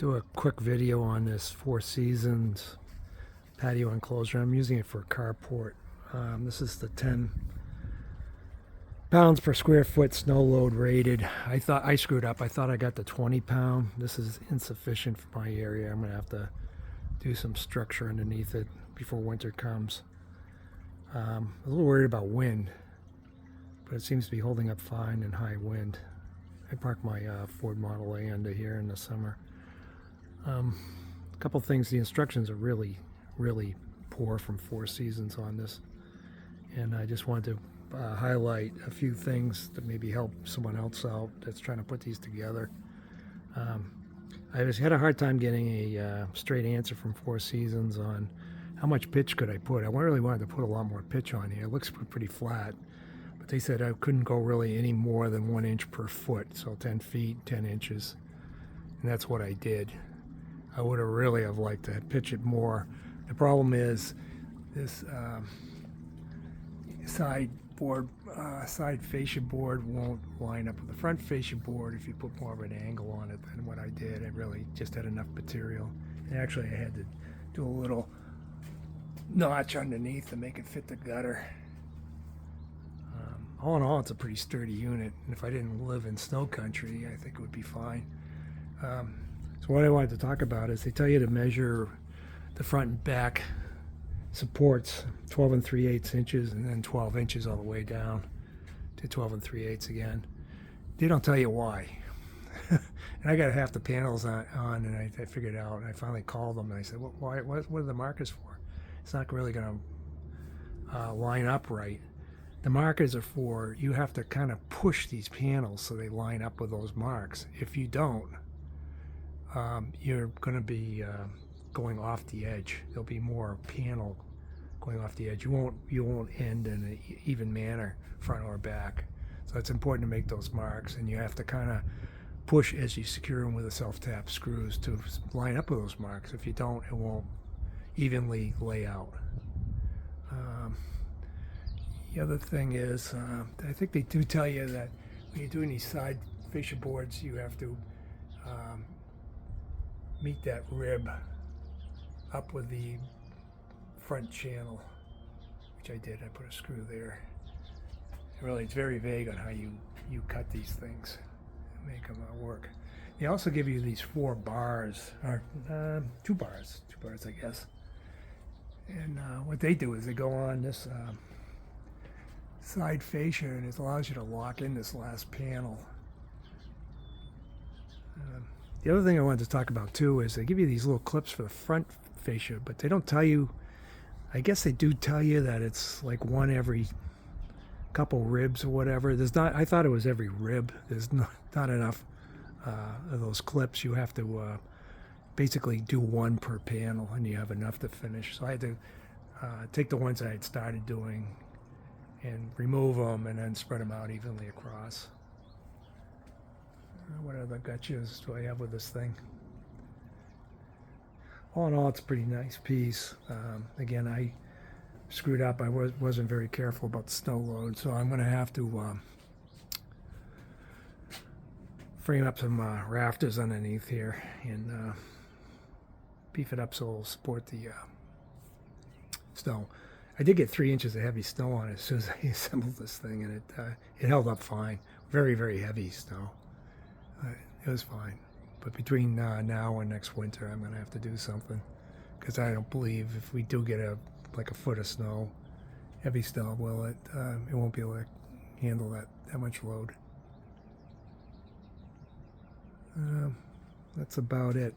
Do a quick video on this Four Seasons patio enclosure. I'm using it for a carport. This is the 10 pounds per square foot snow load rated. I screwed up. I thought I got the 20 pound. This is insufficient for my area. I'm gonna have to do some structure underneath it before winter comes. A little worried about wind, but it seems to be holding up fine in high wind. I parked my Ford Model A under here in the summer. A couple things. The instructions are really poor from Four Seasons on this, and I just wanted to highlight a few things that maybe help someone else out that's trying to put these together. I had a hard time getting a straight answer from Four Seasons on how much pitch could I put. I really wanted to put a lot more pitch on here. It looks pretty flat, but they said I couldn't go really any more than 1 inch per foot, so 10 feet, 10 inches, and that's what I did. I would have liked to pitch it more. The problem is this side fascia board won't line up with the front fascia board if you put more of an angle on it than what I did. I really just had enough material. And actually I had to do a little notch underneath to make it fit the gutter. All in all, it's a pretty sturdy unit, and if I didn't live in snow country, I think it would be fine. So what I wanted to talk about is they tell you to measure the front and back supports 12 3/8 inches and then 12 inches all the way down to 12 3/8 again. They don't tell you why. And I got half the panels on and I figured out, and I finally called them and I said, what are the markers for? It's not really going to line up right. The markers are for, you have to kind of push these panels so they line up with those marks. If you don't, you're going to be going off the edge. There'll be more panel going off the edge. You won't end in an even manner, front or back. So it's important to make those marks, and you have to kind of push as you secure them with the self-tap screws to line up with those marks. If you don't, it won't evenly lay out. The other thing is, I think they do tell you that when you're doing these side fascia boards, you have to meet that rib up with the front channel, which I did. I put a screw there. Really, it's very vague on how you cut these things and make them work. They also give you these 4 bars, or 2 bars, I guess. And what they do is they go on this side fascia, and it allows you to lock in this last panel. The other thing I wanted to talk about too is they give you these little clips for the front fascia, but they don't tell you, I guess they do tell you that it's like one every couple ribs or whatever. I thought it was every rib. There's not enough of those clips. You have to basically do 1 per panel and you have enough to finish. So I had to take the ones I had started doing and remove them and then spread them out evenly across. What other gotchas do I have with this thing? All in all, it's a pretty nice piece. Again, I screwed up. I wasn't very careful about the snow load, so I'm going to have to frame up some rafters underneath here and beef it up so it'll support the snow. I did get 3 inches of heavy snow on it as soon as I assembled this thing, and it held up fine. Very heavy snow. It was fine. But between now and next winter, I'm going to have to do something, because I don't believe if we do get a foot of snow, heavy snow, it won't be able to handle that much load. That's about it.